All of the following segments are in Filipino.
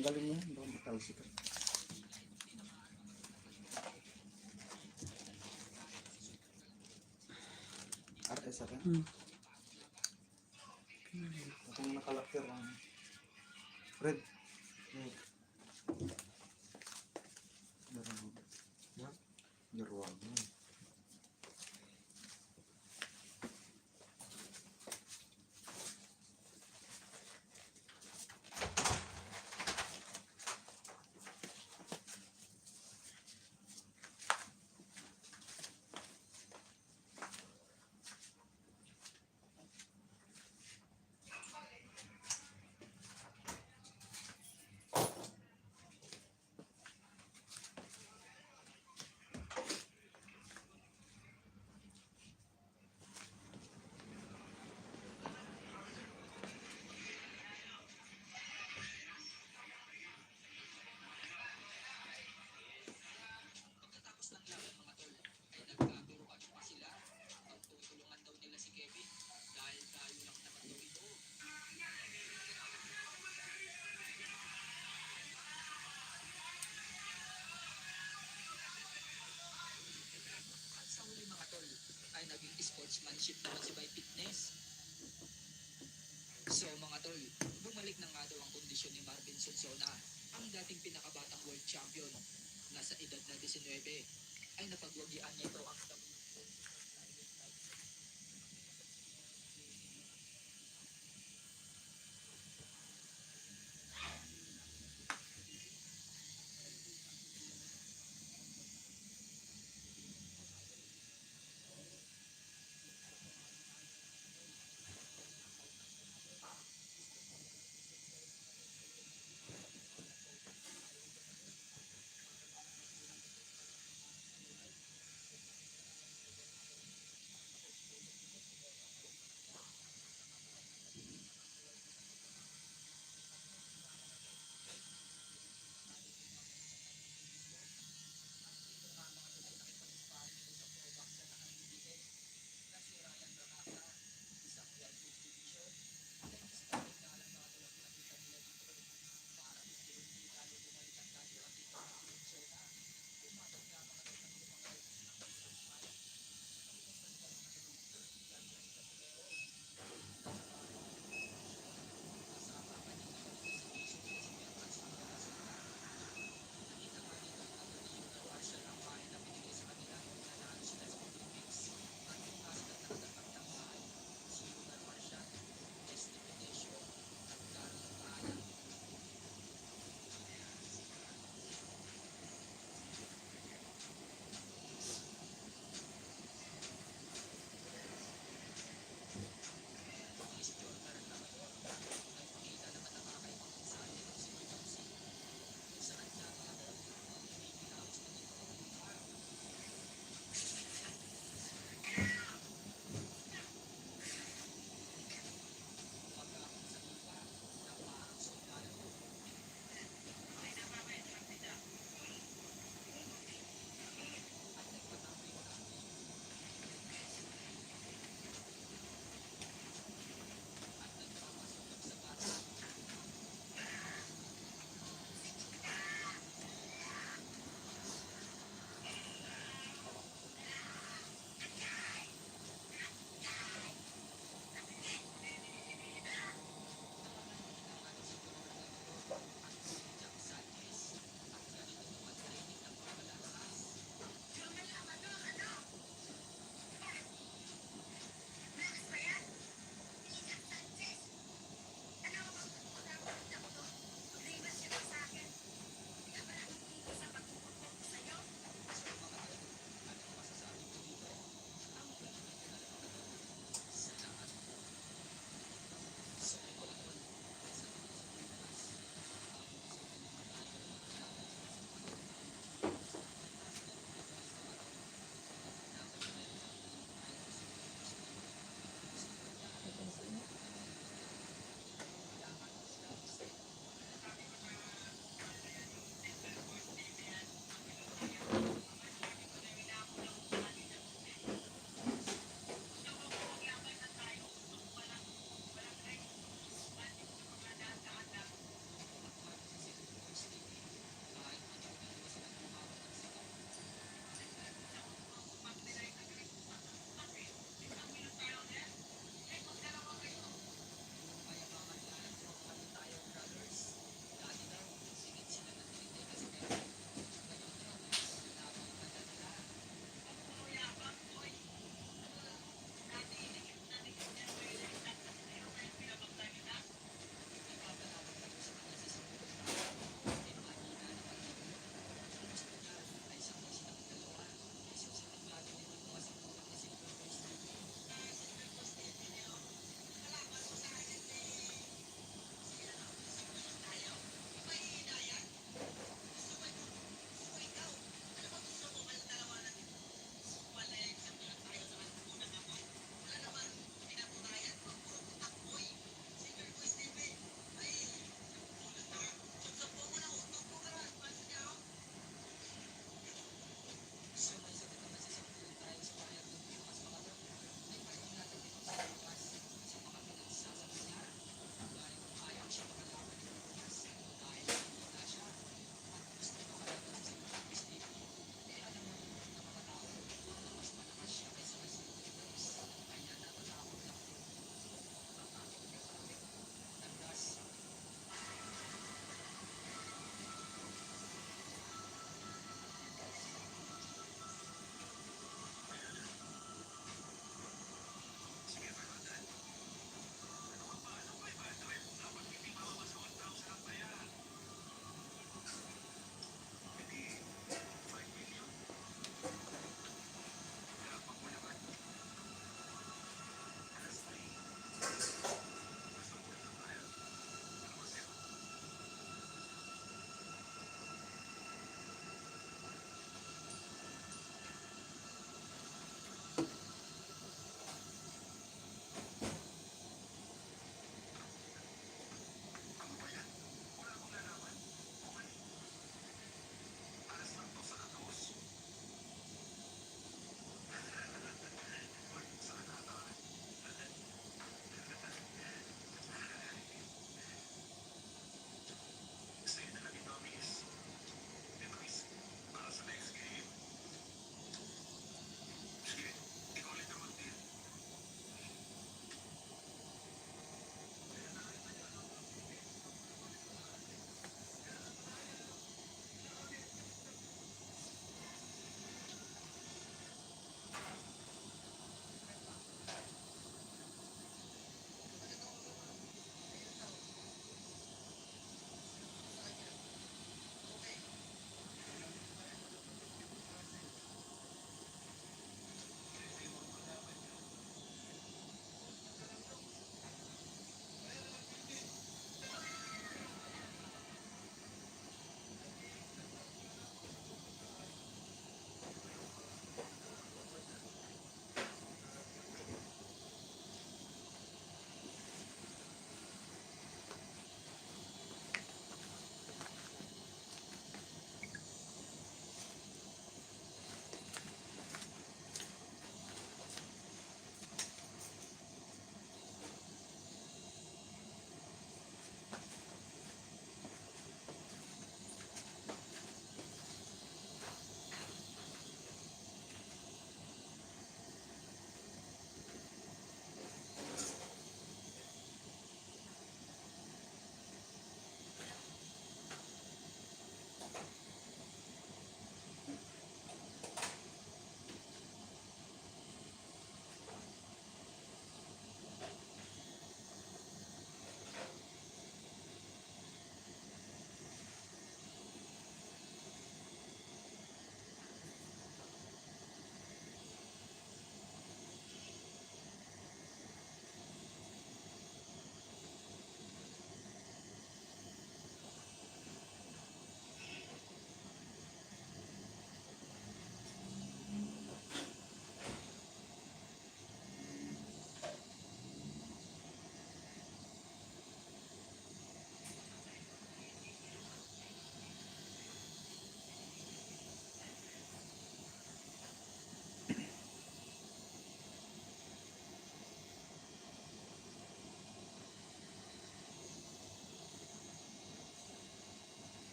Tanggalin mo yan, baka matalsikan. RS ka? Kung nakalakir ang Fred. Naruwag mo. Ay naging sportsmanship naman si Bay Fitness. So mga tol, bumalik na nga daw ang kondisyon ni Marvin Sonsona, ang dating pinakabatang world champion. Nasa edad na 19 ay napagwagian niya ito ang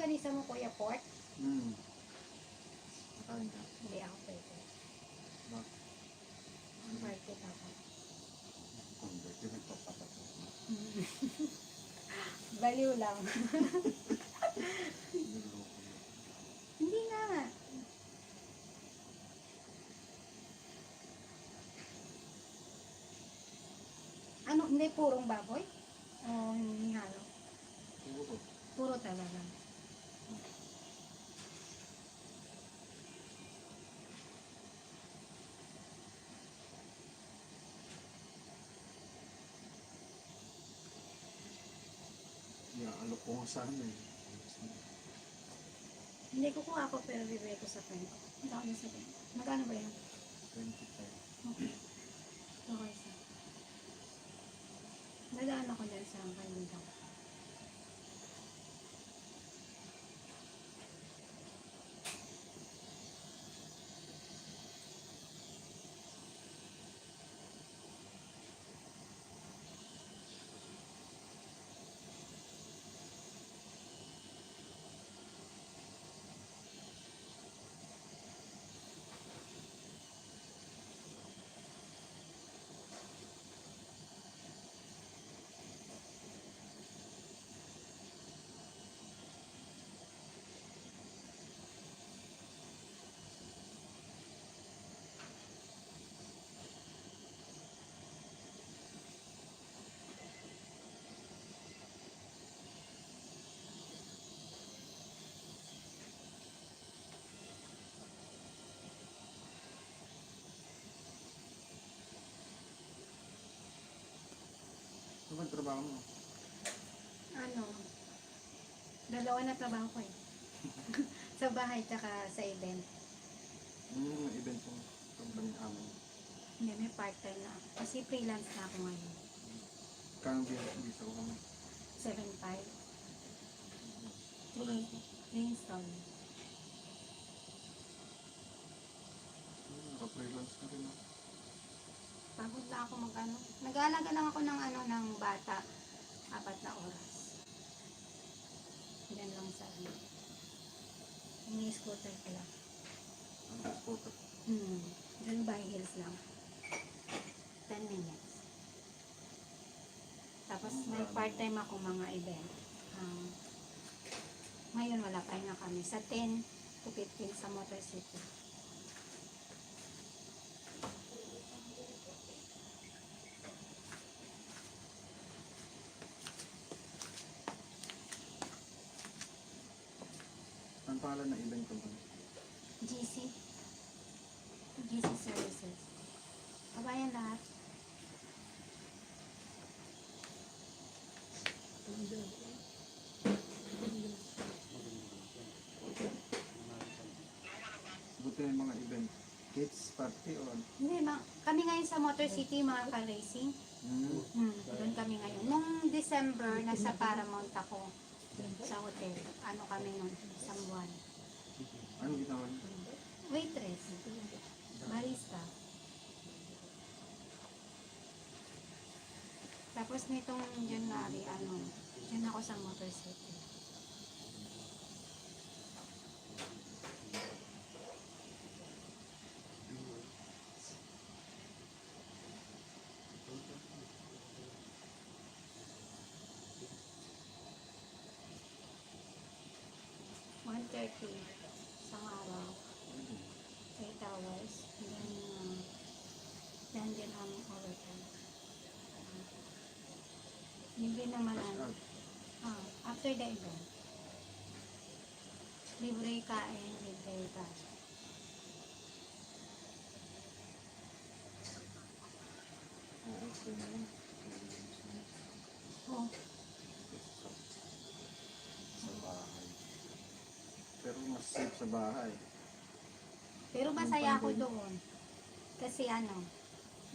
longganisa mo, Kuya, pork? Nakain ka. Hindi ako pwede. Bakit? Converted ako. Convert. Yung nagpapapato. Baliw lang. Niloko mo. Hindi nga. Ano, hindi purong baboy? O hinihalo? Puro. Puro talaga. Alok ko nga sana eh. Hindi ko kuha ako pero bibigay ko sa friend ko. Hindi ako sa friend. Magkano ba yan? 25. Okay. Okay sa. Nagaan ako dyan sa kaibigan ko. Ano ba trabaho mo? Ano? Dalawa na trabaho ko eh. Sa bahay tsaka sa event. Event mo. Company amin. Hindi, may part-time na ako. Kasi freelance na ako ngayon. Kang bisa ko kami. 7.5. Parang ko. Reinstall. Naka-freelance na rin ako. Pagod na ako mag-ano. Nag-aalaga lang ako ng ano ng bata. 4 na oras. Diyan lang sa ano. Ini-scooter ko lang. Ano sport? Diyan by hills lang. 10 minutes. Tapos may part-time ako mga event. Ngayon wala pa nga kami. Sa 10 to 15 sa Motor City. Ang pangalan ng event company? GC. GC Services. Kabayan lahat. Buti yung mga event. Kids party o ano? Hindi, kami ngayon sa Motor City, mga ka-racing. Doon kami ngayon. Nung December, nasa Paramount ako sa hotel. Ano kami nun? Isang buwan. Ano ginawa niyo? Waitress. Barista. Tapos nitong January, dyan ako sa Motor City. $130 isang araw. 8 hours. Then din ang overtime. Libre naman after the event. Libre kain, libre cash. Oo, okay na yun. Oh, Sa bahay. Pero mas safe sa bahay. pero masaya ako doon. Kasi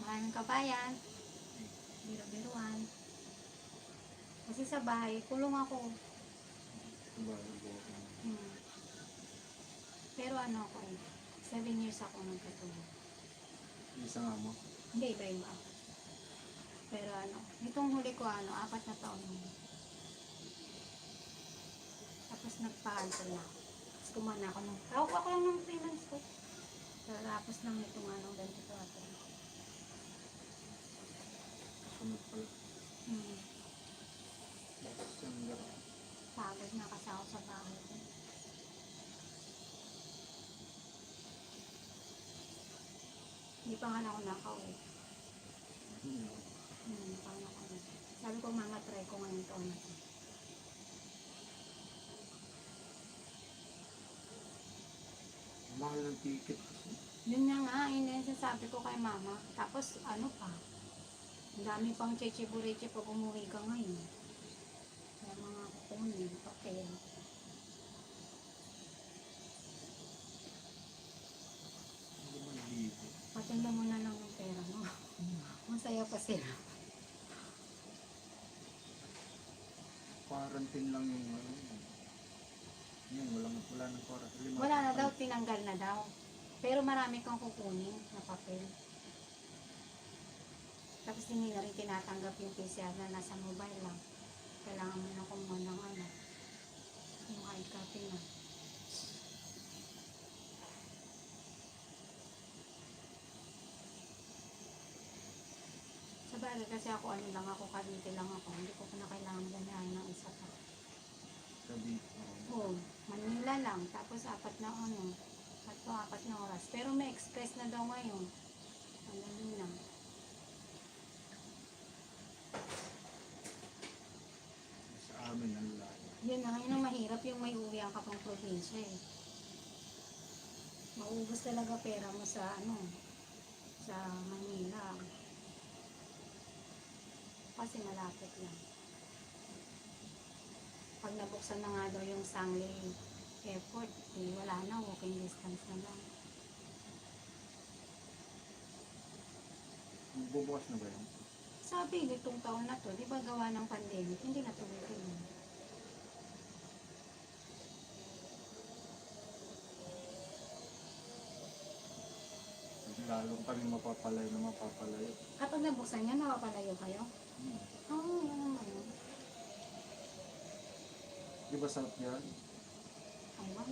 maraming kabayan, biro-biruan. Kasi sa bahay, kulong ako. Sa bahay ko. Pero ako 7 years ako nagkatulong. Isa nga mo. Hindi, iba-iba. Pero itong huli ko 4 na taon. Tapos Tapos nagpa-cancel na ako. Tapos kumana ako ng, tawag ako lang ng freelance ko. Tapos nang itong ano, 24. Sunod pala. Hmm. December. Pagod na kasi ako sa bahay ko. Hindi pa nga ako nakauwi. Paano ako na. Sabi ko, mama, try ko ngayon taon na to. Mahal ng ticket. Yun na nga, yun na yung sinasabi ko kay mama. Tapos, ano pa, ang dami pang cheche-bureche pag umuwi ka ngayon. Kaya mga kukunin, papel. Hindi man libo. Patinda mo na lang ng pera, no? Masaya pa sila. Quarantine lang yung ano. Yun, wala nang quarantine. Wala na daw, tinanggal na daw. Pero marami kang kukunin na papel. Tapos hindi na rin tinatanggap yung PCR na nasa mobile lang. Kailangan mo na kumuha ng ano, yung hard copy na. Sa bagay kasi ako ano lang ako, Cavite lang ako. Hindi ko pa na kailangan ganyan ng isa pa. Sabi, Oo, Manila lang. Tapos apat na oras. Pero may express na daw ngayon. Ano na. sa amin ang layo. Yun na, yun ang mahirap yung may uwian ka pang probinsya eh. Maubos talaga pera mo sa sa Manila. Kasi malapit lang. Pag nabuksan na nga daw yung Sangli Airport, eh, wala na, walking distance na lang. Bubukas na ba yun? Sabi, nitong taon na to, di ba gawa ng pandemic, hindi na tuloy yun. Lalo kami mapapalayo. Kapag nabuksan yan, nakapalayo kayo? Oo, yan naman yun. Di ba sarap yan? Ayun.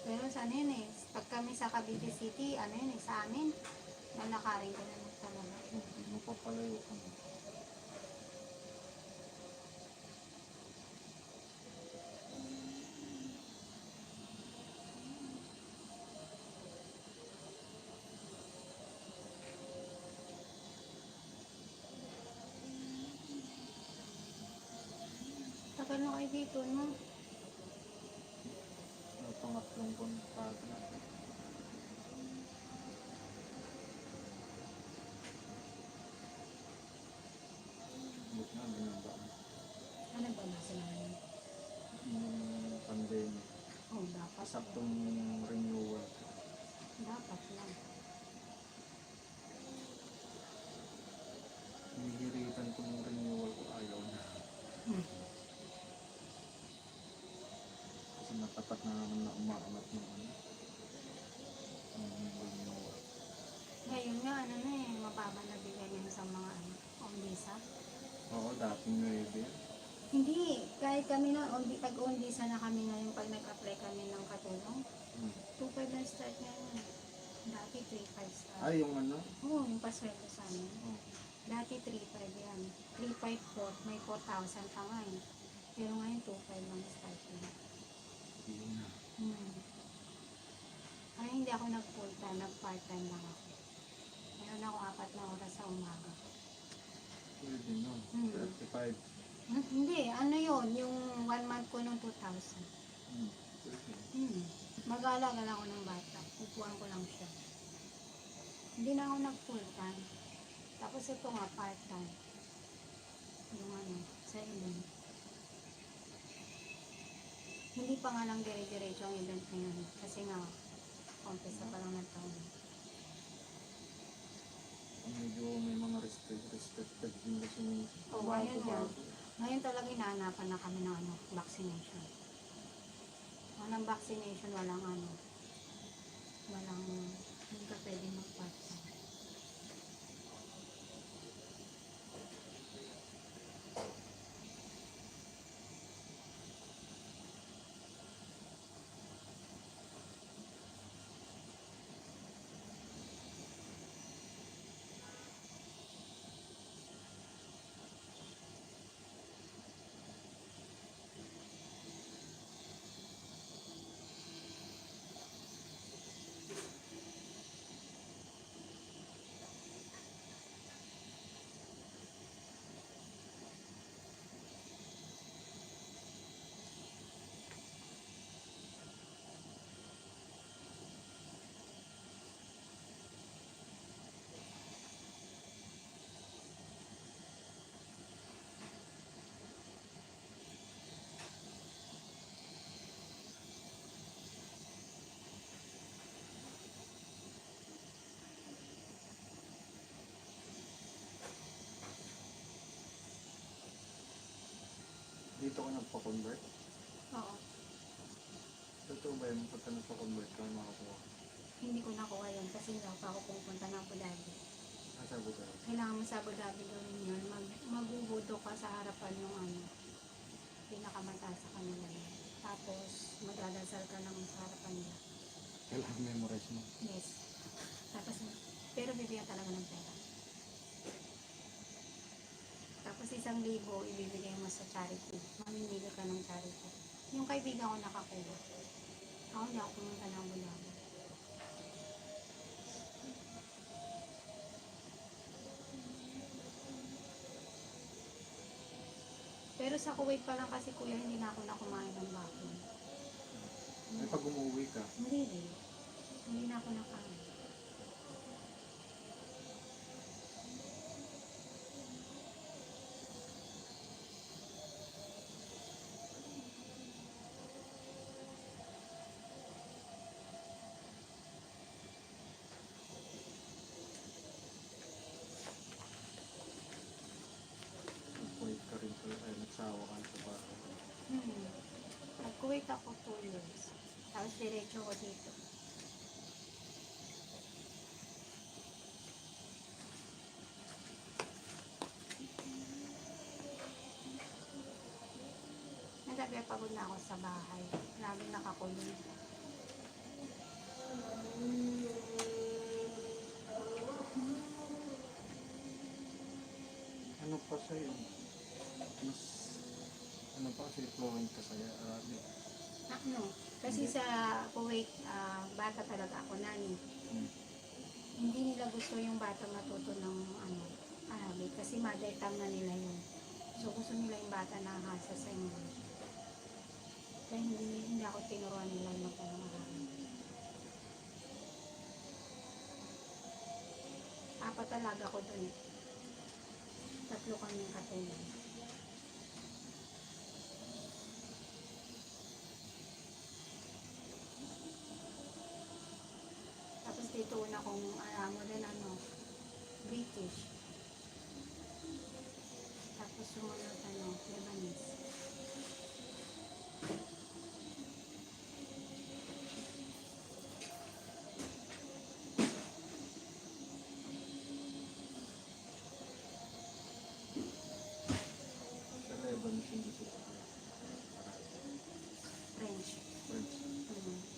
Pero sa ano yun eh, pag kami sa Cavite City, ano yun eh, sa amin, lalakarin ko na talaga. Mapapalayo kami. Tagal na kayo dito, no? Pangatlong kontrata na. Buti na binabaan. Ano ba na sila yun? Yung pandemic. Oh, dapat. Saktong renewal. Dapat lang. Nihiritan ko ng renewal ko, ayaw na. Kasi natapat na naman na umaangat ng renewal. Ngayon nga, ano na eh, mababa na bigyan yun sa mga on visa. Oo, dating 9. Hindi, kahit kami na, tag-on visa na kami ngayon pag nag-apply kami ng katulong. 2.5 na start ngayon. Dati 3.5 start. Ay, yung ano? Oo, yung pasweldo sa amin. Oh. Dati 3.5 yan. 3.5 po, may 4,000 pa nga eh. Pero ngayon 2.5 lang start yun. Yun na. Ay, hindi ako nag-full time, nag-part-time lang ako. Meron ako 4 na oras sa umaga. Pwede nun. 35. Hindi, ano yun, yung 1 month ko nung 2,000. Pwede. Mag-aalaga lang ako ng bata. Upuan ko lang siya. Hindi na ako nag-full time. Tapos ito nga, part-time. Yung sa event. Hindi pa nga lang dire-diretso ang event ngayon. Kasi nga, umpisa pa lang ng taon. Medyo may mga restricted din kasi Oo, ngayon yan. Ngayon talaga hinahanapan na kami ng vaccination. Walang vaccination, walang hindi ka pwede mag-part-time. Dito ka nagpa-convert? Oo. Totoo ba yung pagka nagpa-convert ka makakuha? Hindi ko nakuha yun kasi hindi ako pupunta ng Abu Dhabi. Nasabi ka. Kailangan mo sa Abu Dhabi gawin yun. Magugudo ka sa harapan yung pinakamataas sa kanila yun. Tapos magdadasal ka lang sa harapan nila. Kailangan memorize mo. Yes. Tapos, pero bibigyan talaga ng pera. Tapos 1,000 ibibigay mo sa charity. Mamimili ka ng charity. Yung kaibigan ko nakakuha. Ako hindi ako pumunta ng Abu Dhabi. Pero sa Kuwait pa lang kasi kuya, hindi na ako nakumain ng bakon. Ay, pag umuwi ka, Hindi rin. Hindi na ako nakain. nag-wait ka rin pala, ay nagsawa ka sa bahay. Nag-Kuwait ako 2 years. Tapos diretso ko dito. Nagabi pagod na ako sa bahay. Laging nakakulong. Ano pa sa'yo? Mas, ano pa kasi fluent ka sa Arabic. Ano? Kasi sa Kuwait, bata talaga ako nani. Hmm. Hindi nila gusto yung bata matuto ng Arabic kasi mother tongue na nila yun. So gusto nila yung bata na hasa sa English. Kaya hindi ako tinuruan nila yung Arabic. 4 talaga ko dun. 3 kaming katulad. Tapos dito una kong mo din British. Tapos sumunod Lebanese. Sa Lebanese hindi sila French. French. Mm.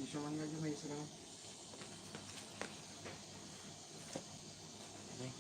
Hindi man nga dyan may isa ka na. Okay.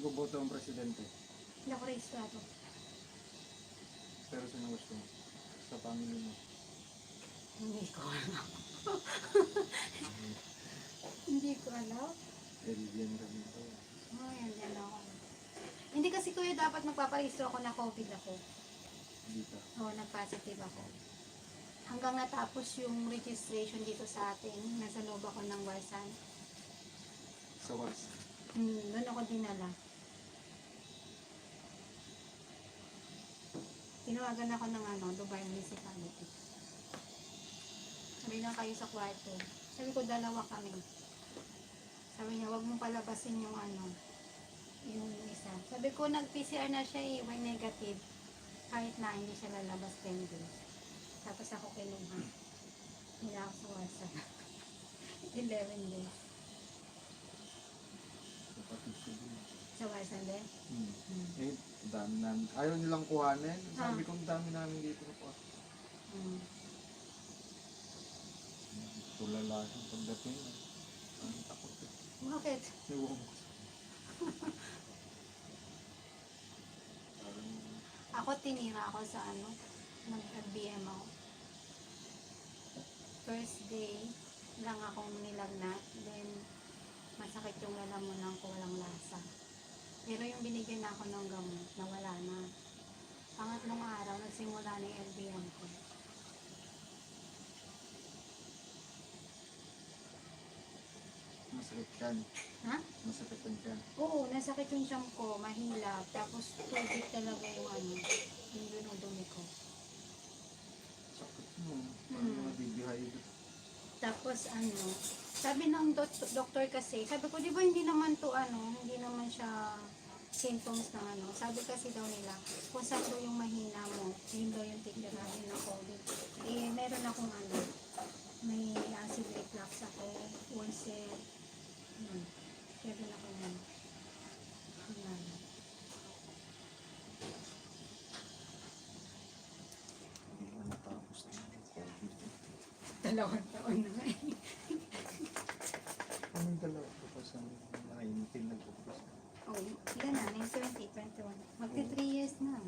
magboboto ang presidente. Hindi ako rehistrado. Pero sino gusto mo? Sa family mo. Hindi ko alam. Hindi ko alam. Alien kami ito. Ay, yan ako. Hindi kasi kuya dapat magpaparehistro ako na COVID ako. Dito. Oo, nag-positive ako. Hanggang natapos yung registration dito sa atin, nasa loob ako ng Warsan. Sa Wars. Doon ako dinala. Tinawagan ako ng Dubai Municipality. Sabi lang kayo sa kwarto. Sabi ko, dalawa kami. Sabi niya, wag mong palabasin yung yung isa. Sabi ko, nag-PCR na siya when negative. Kahit na hindi siya lalabas 10 days. Tapos ako kinuha. Hindi ako sa Warsan. 11 days. Kapatid ko din. Sa Warsan din? Eh, dami namin. Ayaw nilang kuhanin. Sabi Ah. ko, dami namin dito po. Mm. Tulala siyang pagdating. Ang takot eh. Bakit? Ewan ko. Parang, Ako tinira ako sa nag-BM ako. First day lang akong nilagnat. Then, masakit yung lalamunan ko, walang lasa. Pero yung binigyan ako ng gamot, nawala na. Pangatlong araw, nagsimula na yung LBM ko. masakit yan. Ha? Masakit yan. Oo, nasakit yung siyam ko, mahilap. Tapos tubig talaga yung yung dinudumi ko. Sakit mo. Parang nadidehydrate. Tapos sabi ng doktor kasi, sabi ko, di ba hindi naman to hindi naman siya symptoms ng Sabi kasi daw nila, kung saan daw yung mahina mo, yun daw yung titirahin ng COVID. Eh, meron akong may acid reflux ako, ulcer, kaya doon ako Hindi mo natapos na yung COVID. 2 taon na nga eh. Anong dalawa ko pa sa 19 nag-upos? Oh, ilan na? 2021. Magti 3 years na.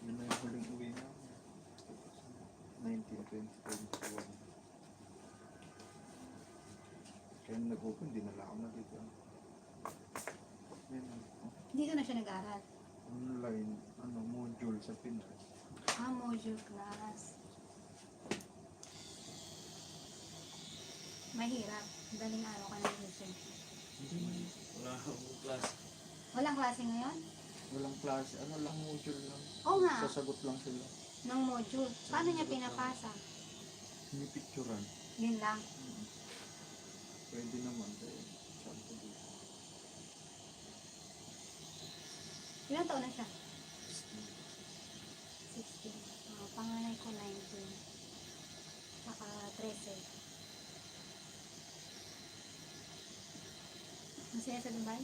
Yun na yung huling uwi na. 19, 20, 21. Kaya nung nag-open, dinala ako na dito. Yan. Dito na siya nag-aral. Online, module sa Pinas. Module class. Mahirap. Daling araw ka na user. Hindi. Wala akong class. Walang klase ngayon? Walang klase. Lang module lang. Oo nga, Sasagot lang sila. ng module. Paano niya pinapasa? Pinipicturan. Yun lang. Pwede naman. Kaya saan ko dito. Ilang taon na siya? 16. Panganay ko 19. Saka 13. Masaya sa Dubai?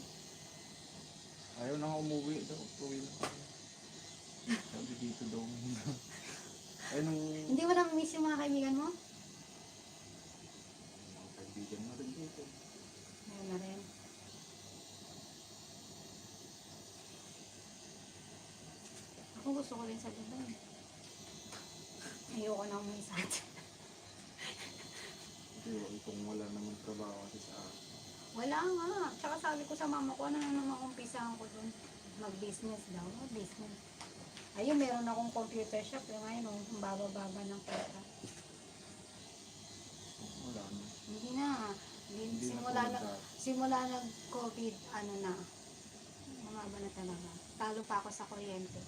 Ayaw na nga umuwi daw. Uwi na kami. Sabi dito daw muna. Ay, nung Hindi mo na miss yung mga kaibigan mo? mga kaibigan na rin dito. Meron na rin. Ako gusto ko rin sa Dubai. Ayoko na umuwi sa atin. Kasi kung wala naman trabaho kasi sa akin. Wala nga. Tsaka sabi ko sa mama ko, ano na naman umpisahan ko dun? Mag-business daw. Mag-business. Ayun, meron akong computer shop. Yung ngayon, ang baba-baba ng pera. Wala na. Hindi na. Hindi Simula nag-COVID, bumaba na talaga. Talo pa ako sa kuryente.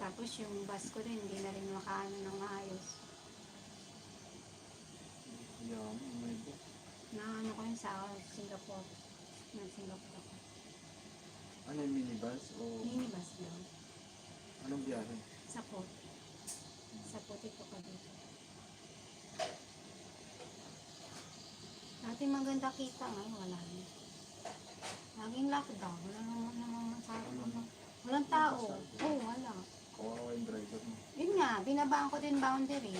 Tapos yung bus ko rin, hindi na rin makaano ng maayos. May book. Na ko yun sa Singapore. Nag-Singapore ako. Ano yung minibus o Minibus daw. anong biyahe? Sa port. Sa port ito ka dito. Dati maganda kita ngayon, wala na. Laging lockdown, wala namang masabi. Walang tao. Oo, wala. Kawawa yung driver mo. Yun nga, binabaan ko din boundary.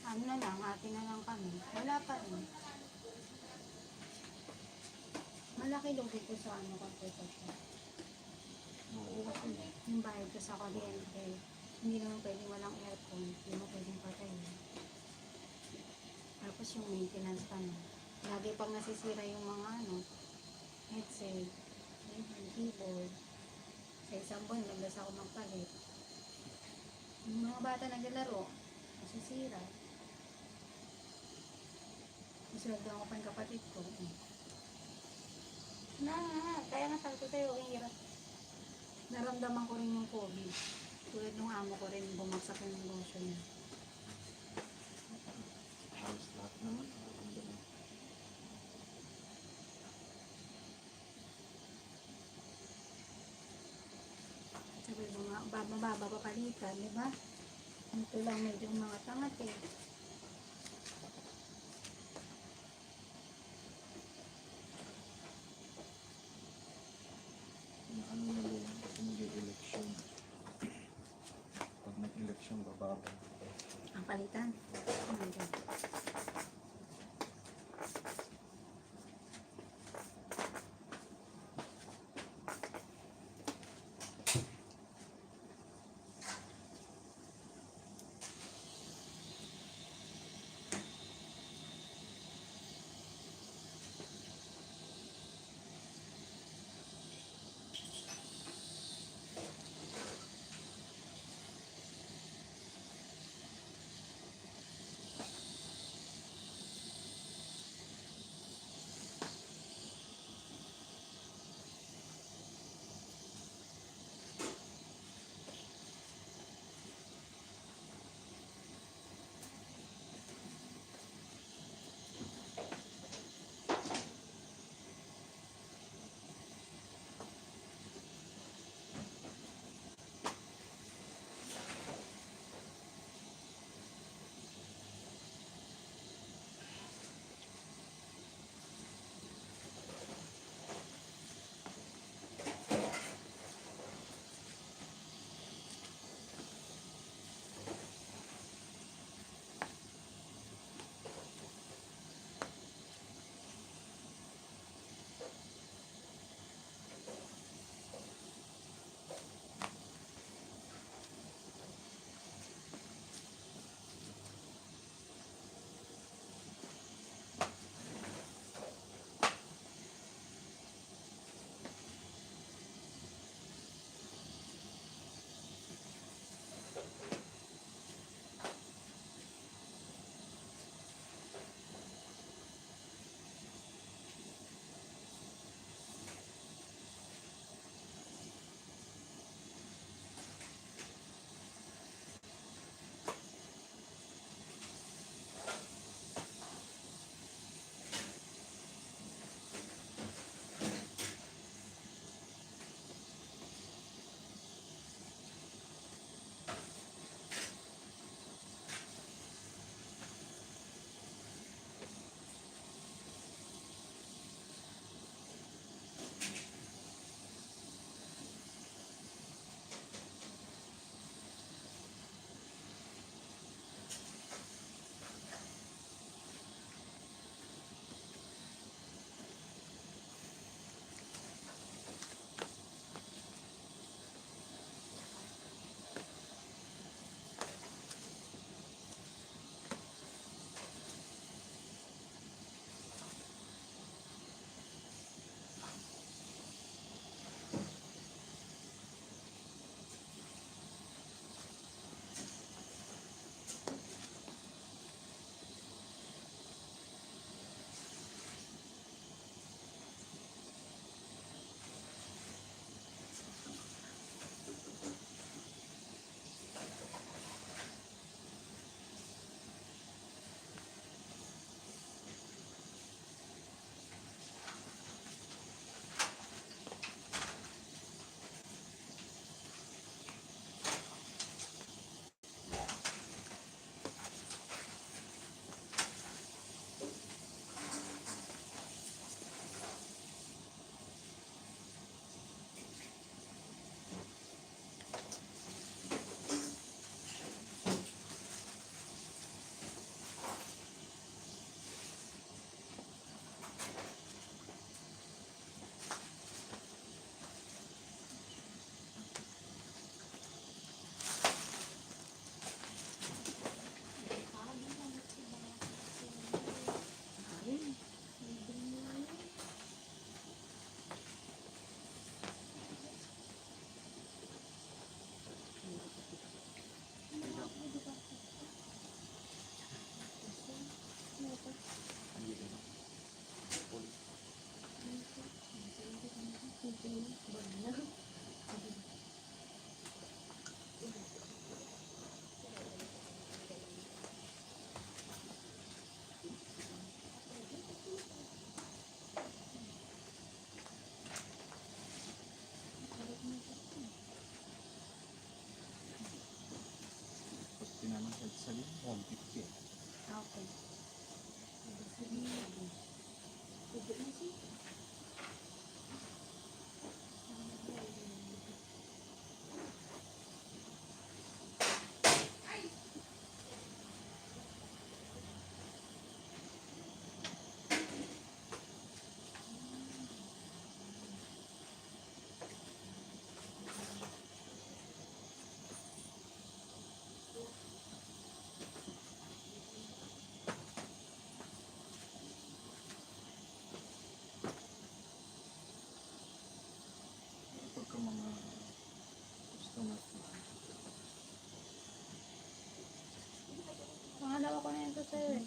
Ano na lang, hati na lang kami. Wala pa rin. Malaki lugi ko sa ano computer ko. Oo, kasi Yung bayad ko sa kuryente, hindi naman pwedeng walang aircon, hindi mo pwedeng patayin. Tapos yung maintenance pa na. Lagi pang nasisira yung mga ano, headset, yung keyboard. Sa isang buwan, naglas ako magpalit. Yung mga bata naglalaro, nasisira. Isweldo ako pa yung kapatid ko. Kaya nga sabi ko sa'yo, ang hirap. Naramdaman ko rin yung COVID. Tulad nung amo ko rin, bumagsak yung negosyo niya. halos lahat naman. Nararamdaman. Sabi ko nga, mababa pa palitan, di ba? Ito lang medyo mga tangat eh. Ano na lang kasi mag-election. Pag nag-election, bababa. Ang palitan. Oh my God. kahit sabi, 150. Okay. Sige. Pagka mga customer ko. Pangalawa ko na ito sa'yo eh.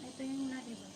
Ito yung na, diba?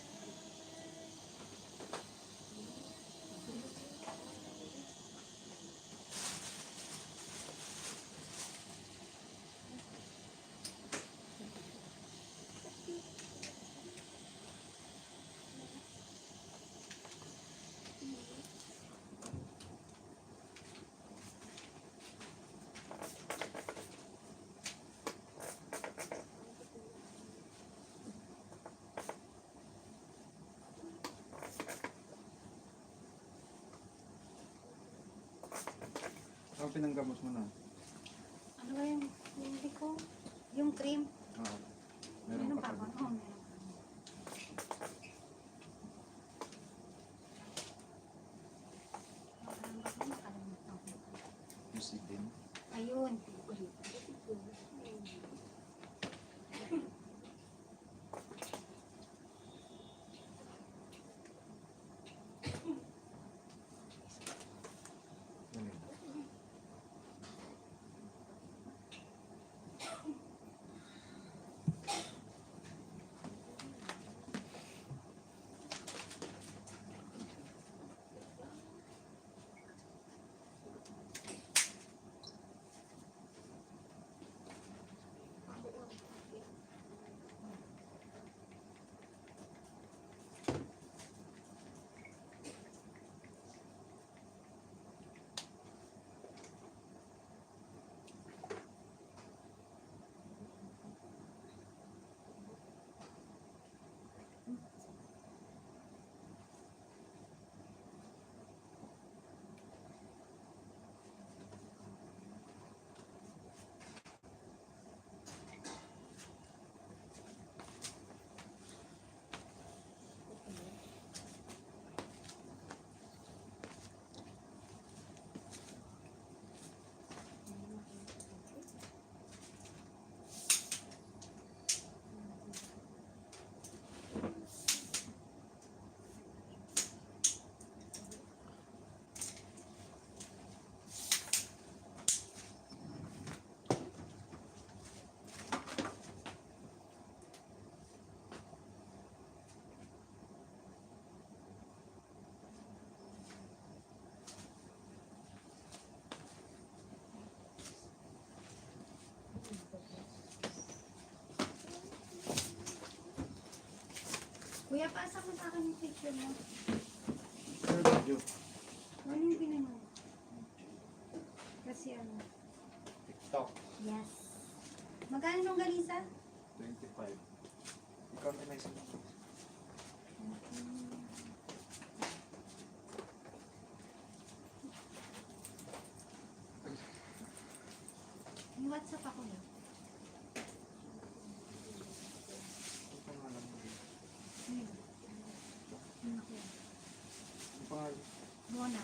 Saan pinanggamot mo na? Ano ba yung hindi ko? Yung cream. Oo. Meron Meron pa pa ba? ka. Oo, meron pa. Nakalimutan ko. Yung sitin. Ayun. Ganun. Kuya, paasa mo sa akin yung picture mo. Pero video. Ano yung ginano? Kasi ano? TikTok. Yes. Magkano nung galisa? 25. Ikaw na may sabi. May WhatsApp ako na. Ang pangalan mo. Ano ako? Ang pangalan. Mona.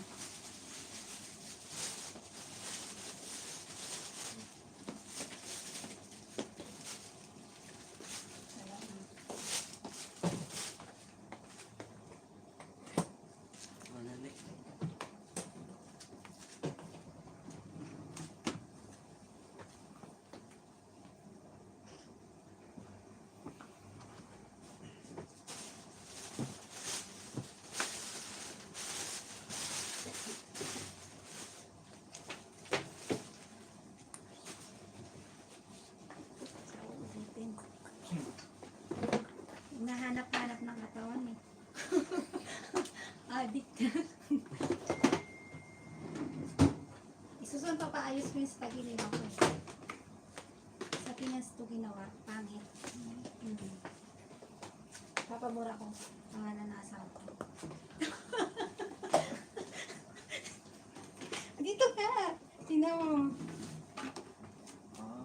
Malalik. Ulitin. Nahanap-hanap ng katawan eh. Addict. Isusun pa paayos mo yung sa tagiliran ko eh. Sa pinas to ginawa. Pangit. Mm. Mm. Papabura ko. Pangalan na asawa ko. Dito ka! Tingnan mo. Ah.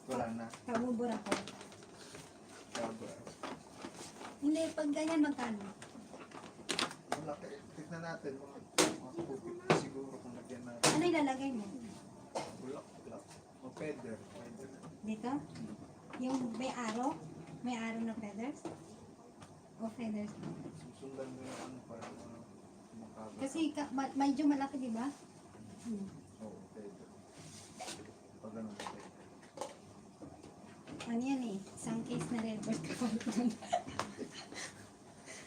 Wala na. Pabubura ko. Kaba. Hindi, pag ganyan magkano? Wala kayo. Tignan natin. Mga kupit siguro kung lagyan natin. Ano ilalagay mo? Bulak. O feather. Feather. Dito? Yung may araw? May araw na feathers? O feathers? Susundan mo yung ano para makaba. Kasi medyo malaki, di ba? Oo, feather. Pag ganun, feather. Ano yan eh? Isang case na red bird kapag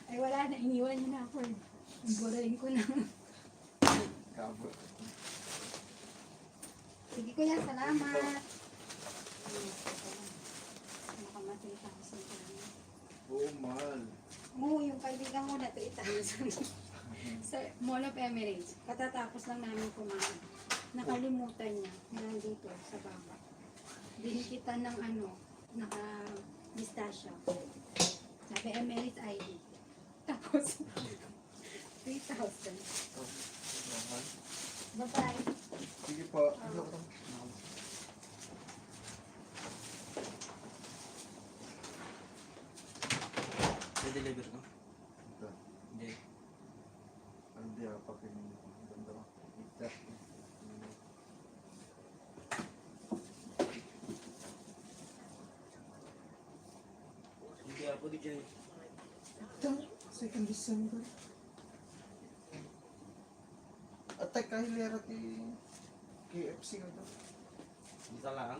ay wala na, iniwan niyo na ako eh. Burahin ko na. Kaba. Sige kuya, salamat. Nakamatay ako sa kanya. Oo, mahal. Oo, yung kaibigan mo na 3,000. Sa Mall of Emirates. Katatapos lang namin kumain. Nakalimutan niya. Nandito sa baba. Binikitan ng ano, naka-listasya. Sabi Emirates ID. Tapos, 3,000. Oh, mahal. Bye-bye. Sige po. Hindi ako I-deliver ko? Ito. Hindi. Hindi ako pakinig. Ganda ko. Itak. Hindi ako di dyan. Ito. 2nd December. At teka, hilera ti KFC nga daw. Isa lang.